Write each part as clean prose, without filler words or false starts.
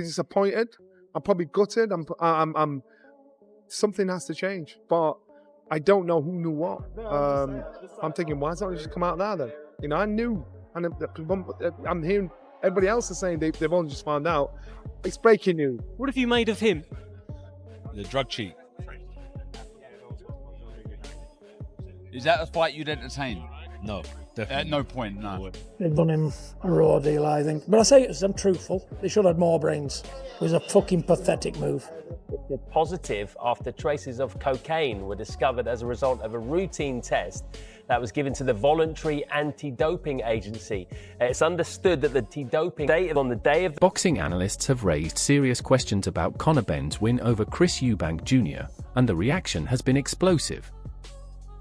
disappointed. I'm probably gutted. I'm something has to change, but I don't know who knew what. I'm thinking, why doesn't it just come out now then? You know, I knew, and I'm hearing everybody else is saying they've only just found out. It's breaking news. What have you made of him? The drug cheat. Is that a fight you'd entertain? No, definitely. At no point, no. They've done him a raw deal, I think. But I say it, I'm truthful. They should have had more brains. It was a fucking pathetic move. Positive after traces of cocaine were discovered as a result of a routine test that was given to the voluntary anti-doping agency. It's understood that the anti-doping data on the day of... Boxing analysts have raised serious questions about Conor Benn's win over Chris Eubank Jr., and the reaction has been explosive.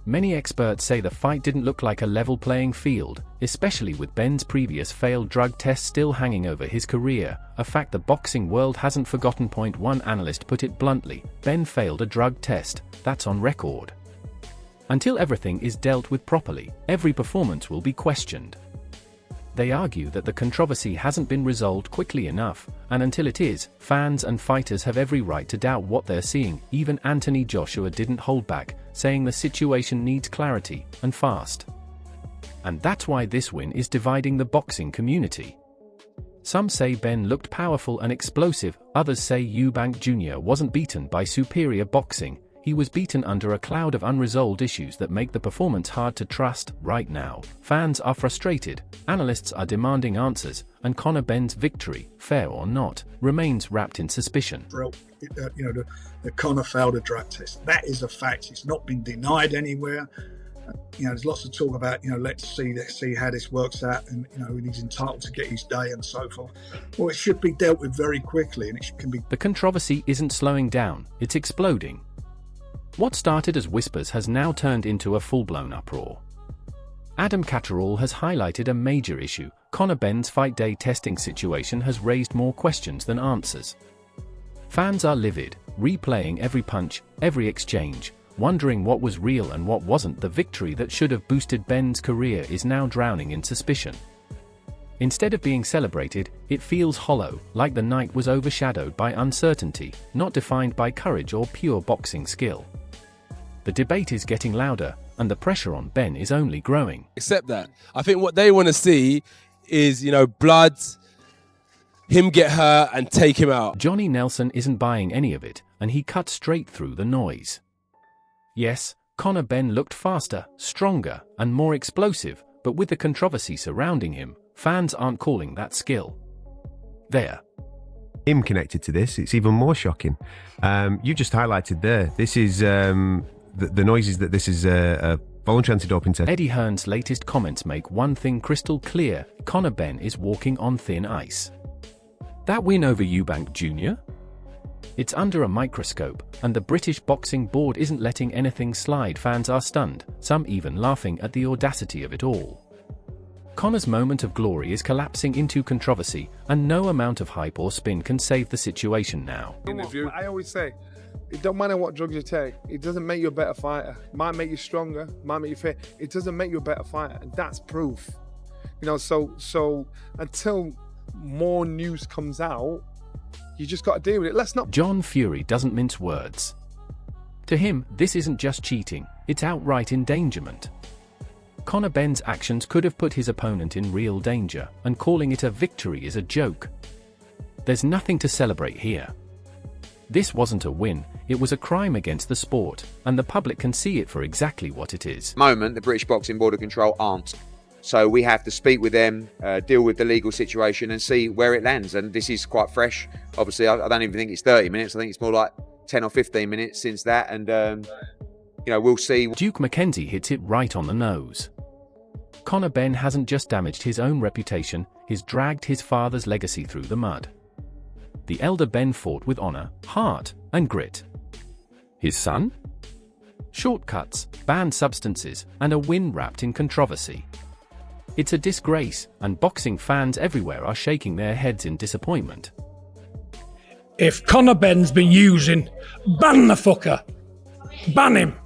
Many experts say the fight didn't look like a level playing field, especially with Benn's previous failed drug test still hanging over his career, a fact the boxing world hasn't forgotten. One analyst put it bluntly: Benn failed a drug test, that's on record. Until everything is dealt with properly, every performance will be questioned. They argue that the controversy hasn't been resolved quickly enough, and until it is, fans and fighters have every right to doubt what they're seeing. Even Anthony Joshua didn't hold back, saying the situation needs clarity, and fast. And that's why this win is dividing the boxing community. Some say Benn looked powerful and explosive, others say Eubank Jr. wasn't beaten by superior boxing. He was beaten under a cloud of unresolved issues that make the performance hard to trust. Right now, fans are frustrated, analysts are demanding answers, and Conor Benn's victory, fair or not, remains wrapped in suspicion. The Conor failed a drug test. That is a fact. It's not been denied anywhere. There's lots of talk about, let's see how this works out, and he's entitled to get his day and so forth. Well, it should be dealt with very quickly, and it can be. The controversy isn't slowing down; it's exploding. What started as whispers has now turned into a full-blown uproar. Adam Catterall has highlighted a major issue: Conor Benn's fight day testing situation has raised more questions than answers. Fans are livid, replaying every punch, every exchange, wondering what was real and what wasn't. The victory that should have boosted Benn's career is now drowning in suspicion. Instead of being celebrated, it feels hollow, like the night was overshadowed by uncertainty, not defined by courage or pure boxing skill. The debate is getting louder, and the pressure on Benn is only growing. Accept that. I think what they want to see is, blood, him get hurt and take him out. Johnny Nelson isn't buying any of it, and he cut straight through the noise. Yes, Conor Benn looked faster, stronger, and more explosive, but with the controversy surrounding him, fans aren't calling that skill. Him connected to this, it's even more shocking. You just highlighted there, this is the noises that this is a voluntary anti-doping test. Eddie Hearn's latest comments make one thing crystal clear: Conor Benn is walking on thin ice. That win over Eubank Jr.? It's under a microscope, and the British Boxing Board isn't letting anything slide. Fans are stunned, some even laughing at the audacity of it all. Conor's moment of glory is collapsing into controversy, and no amount of hype or spin can save the situation now. I always say, it don't matter what drugs you take, it doesn't make you a better fighter. It might make you stronger, might make you fit. It doesn't make you a better fighter, and that's proof. So until more news comes out, you just got to deal with it. Let's not. John Fury doesn't mince words. To him, this isn't just cheating, it's outright endangerment. Conor Benn's actions could have put his opponent in real danger, and calling it a victory is a joke. There's nothing to celebrate here. This wasn't a win, it was a crime against the sport, and the public can see it for exactly what it is. At the moment, the British Boxing Board of Control aren't. So we have to speak with them, deal with the legal situation and see where it lands. And this is quite fresh. Obviously, I don't even think it's 30 minutes. I think it's more like 10 or 15 minutes since that. And, we'll see. Duke McKenzie hits it right on the nose. Conor Benn hasn't just damaged his own reputation, he's dragged his father's legacy through the mud. The elder Benn fought with honor, heart, and grit. His son? Shortcuts, banned substances, and a win wrapped in controversy. It's a disgrace, and boxing fans everywhere are shaking their heads in disappointment. If Conor Benn's been using, ban the fucker. Ban him.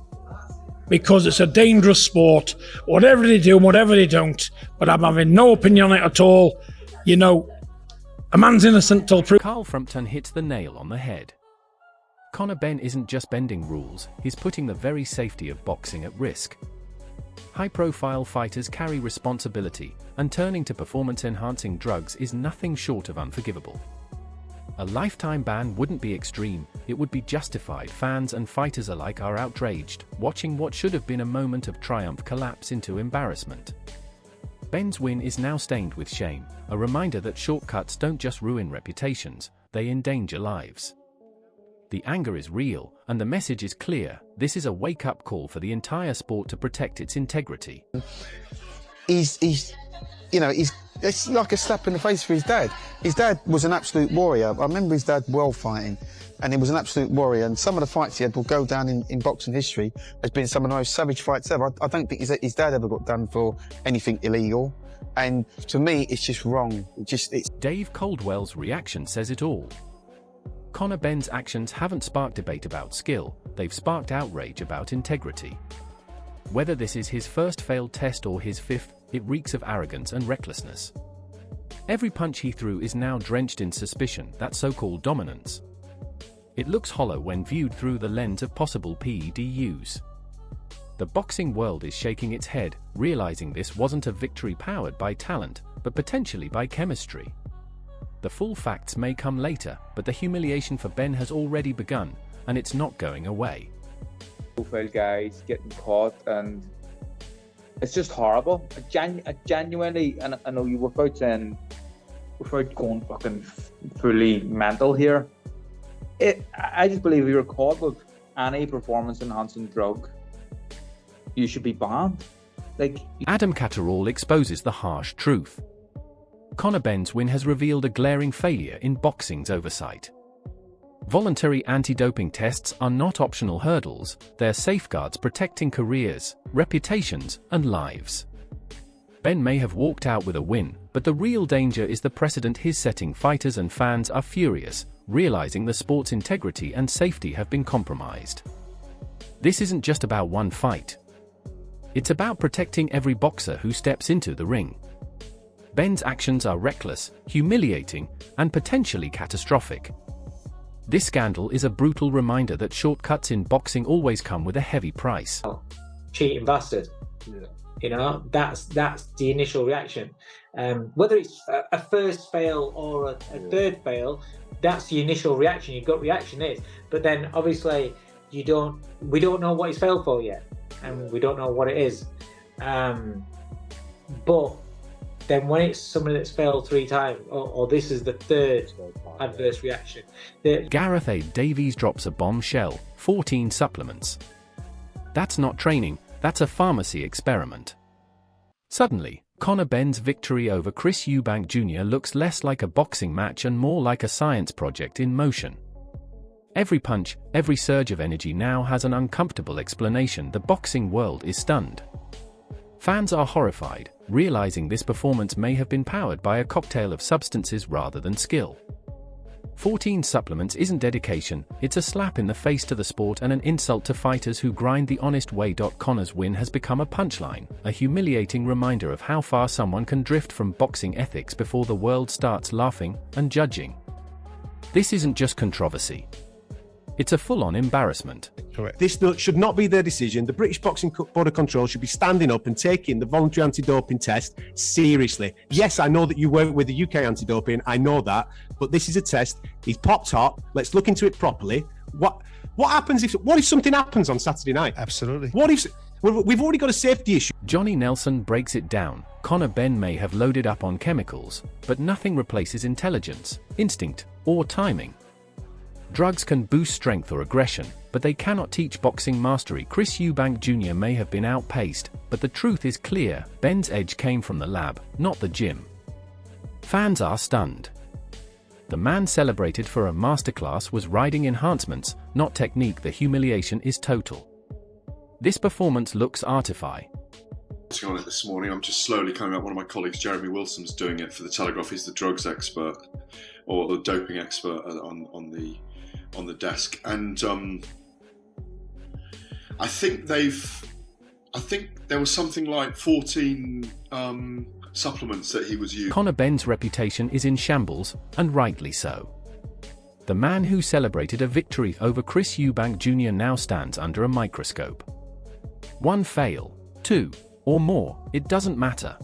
Because it's a dangerous sport. Whatever they do and whatever they don't. But I'm having no opinion on it at all. A man's innocent till proven. Carl Frampton hits the nail on the head. Conor Benn isn't just bending rules, he's putting the very safety of boxing at risk. High-profile fighters carry responsibility, and turning to performance-enhancing drugs is nothing short of unforgivable. A lifetime ban wouldn't be extreme, it would be justified. Fans and fighters alike are outraged, watching what should have been a moment of triumph collapse into embarrassment. Benn's win is now stained with shame, a reminder that shortcuts don't just ruin reputations, they endanger lives. The anger is real, and the message is clear. This is a wake-up call for the entire sport to protect its integrity. It's like a slap in the face for his dad. His dad was an absolute warrior. I remember his dad well fighting, and he was an absolute warrior. And some of the fights he had will go down in boxing history as being some of the most savage fights ever. I don't think his dad ever got done for anything illegal. And to me, it's just wrong. It's Dave Coldwell's reaction says it all. Conor Benn's actions haven't sparked debate about skill, they've sparked outrage about integrity. Whether this is his first failed test or his fifth, it reeks of arrogance and recklessness. Every punch he threw is now drenched in suspicion, that so-called dominance. It looks hollow when viewed through the lens of possible PED use. The boxing world is shaking its head, realizing this wasn't a victory powered by talent, but potentially by chemistry. The full facts may come later, but the humiliation for Benn has already begun, and it's not going away. Profile guys getting caught, and it's just horrible. Genuinely, and I know you without going fucking fully mental here. I just believe if you're caught with any performance-enhancing drug, you should be banned. Adam Catterall exposes the harsh truth. Conor Benn's win has revealed a glaring failure in boxing's oversight. Voluntary anti-doping tests are not optional hurdles, they're safeguards protecting careers, reputations, and lives. Benn may have walked out with a win, but the real danger is the precedent he's setting. Fighters and fans are furious, realizing the sport's integrity and safety have been compromised. This isn't just about one fight. It's about protecting every boxer who steps into the ring. Benn's actions are reckless, humiliating, and potentially catastrophic. This scandal is a brutal reminder that shortcuts in boxing always come with a heavy price. Cheating bastard. Yeah. You know, that's the initial reaction. Whether it's a first fail or a third fail, that's the initial reaction. Your gut reaction is, but then obviously we don't know what he's failed for yet, and we don't know what it is. But then when it's somebody that's failed 3 times, or this is the third adverse reaction. Gareth A. Davies drops a bombshell: 14 supplements. That's not training, that's a pharmacy experiment. Suddenly, Conor Benn's victory over Chris Eubank Jr. looks less like a boxing match and more like a science project in motion. Every punch, every surge of energy now has an uncomfortable explanation. The boxing world is stunned. Fans are horrified, realizing this performance may have been powered by a cocktail of substances rather than skill. 14 supplements isn't dedication, it's a slap in the face to the sport and an insult to fighters who grind the honest way. Conor's win has become a punchline, a humiliating reminder of how far someone can drift from boxing ethics before the world starts laughing and judging. This isn't just controversy. It's a full-on embarrassment. Correct. This should not be their decision. The British Boxing Board of Control should be standing up and taking the voluntary anti-doping test seriously. Yes, I know that you work with the UK anti-doping, I know that, but this is a test. He's popped up. Let's look into it properly. What happens if something happens on Saturday night? Absolutely. What if we've already got a safety issue? Johnny Nelson breaks it down. Conor Benn may have loaded up on chemicals, but nothing replaces intelligence, instinct, or timing. Drugs can boost strength or aggression, but they cannot teach boxing mastery. Chris Eubank Jr. may have been outpaced, but the truth is clear: Benn's edge came from the lab, not the gym. Fans are stunned. The man celebrated for a masterclass was riding enhancements, not technique. The humiliation is total. This performance looks artificial. On it this morning, I'm just slowly coming up. One of my colleagues, Jeremy Wilson's doing it for the Telegraph. He's the drugs expert, or the doping expert on the desk, and I think there was something like 14 supplements that he was using. Conor Benn's reputation is in shambles, and rightly so. The man who celebrated a victory over Chris Eubank Jr. now stands under a microscope. One fail, two, or more, it doesn't matter.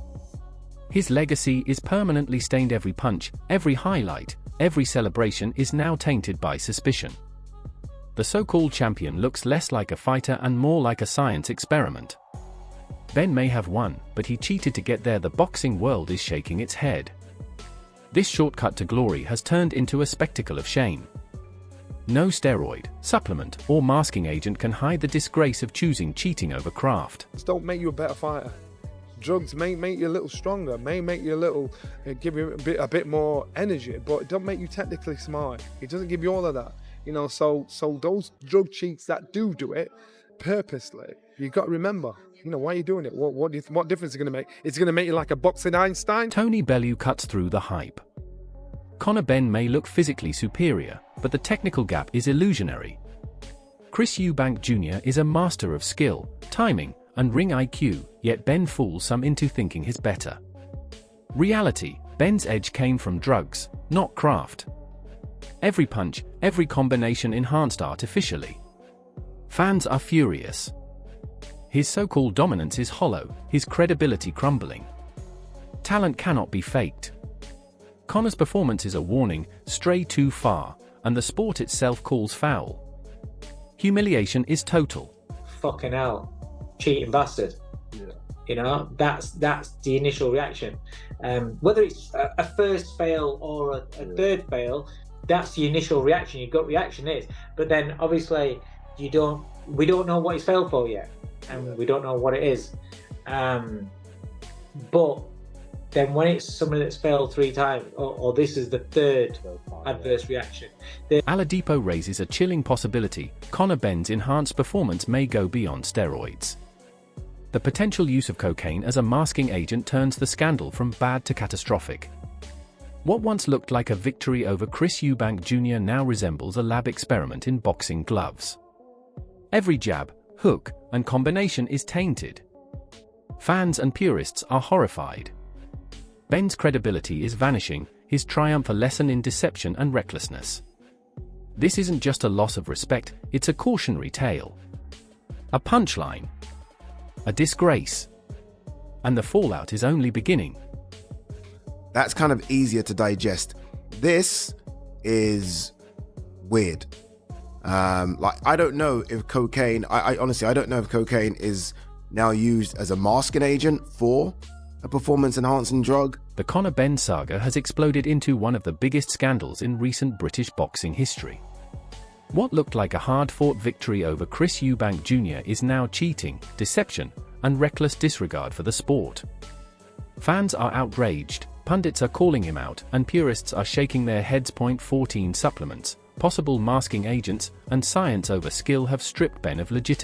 His legacy is permanently stained. Every punch, every highlight, every celebration is now tainted by suspicion. The so-called champion looks less like a fighter and more like a science experiment. Benn may have won, but he cheated to get there. The boxing world is shaking its head. This shortcut to glory has turned into a spectacle of shame. No steroid, supplement, or masking agent can hide the disgrace of choosing cheating over craft. Don't make you a better fighter. Drugs may make you a little stronger, may make you a little, give you a bit more energy, but it don't make you technically smart. It doesn't give you all of that. You know, so those drug cheats that do it purposely, you got to remember, you know, why are you doing it? What difference is it going to make? It's going to make you like a boxing Einstein? Tony Bellew cuts through the hype. Conor Benn may look physically superior, but the technical gap is illusionary. Chris Eubank Jr. is a master of skill, timing, and ring IQ, yet Benn fools some into thinking he's better. Reality, Benn's edge came from drugs, not craft. Every punch, every combination enhanced artificially. Fans are furious. His so-called dominance is hollow, his credibility crumbling. Talent cannot be faked. Conor's performance is a warning, stray too far, and the sport itself calls foul. Humiliation is total. Fucking hell, cheating bastard. Yeah. You know, that's the initial reaction. Whether it's a first fail or a third fail, that's the initial reaction. Your gut reaction is, but then obviously we don't know what he's failed for yet, and we don't know what it is. But then when it's someone that's failed 3 times, or this is the third adverse reaction. Oladipo raises a chilling possibility. Conor Benn's enhanced performance may go beyond steroids. The potential use of cocaine as a masking agent turns the scandal from bad to catastrophic. What once looked like a victory over Chris Eubank Jr. now resembles a lab experiment in boxing gloves. Every jab, hook, and combination is tainted. Fans and purists are horrified. Benn's credibility is vanishing, his triumph a lesson in deception and recklessness. This isn't just a loss of respect, it's a cautionary tale. A punchline. A disgrace. And the fallout is only beginning. That's kind of easier to digest. This is weird. I don't know if cocaine, I honestly, I don't know if cocaine is now used as a masking agent for a performance-enhancing drug. The Conor Benn saga has exploded into one of the biggest scandals in recent British boxing history. What looked like a hard-fought victory over Chris Eubank Jr. is now cheating, deception, and reckless disregard for the sport. Fans are outraged, pundits are calling him out, and purists are shaking their heads. 14 supplements, possible masking agents, and science over skill have stripped Benn of legitimacy.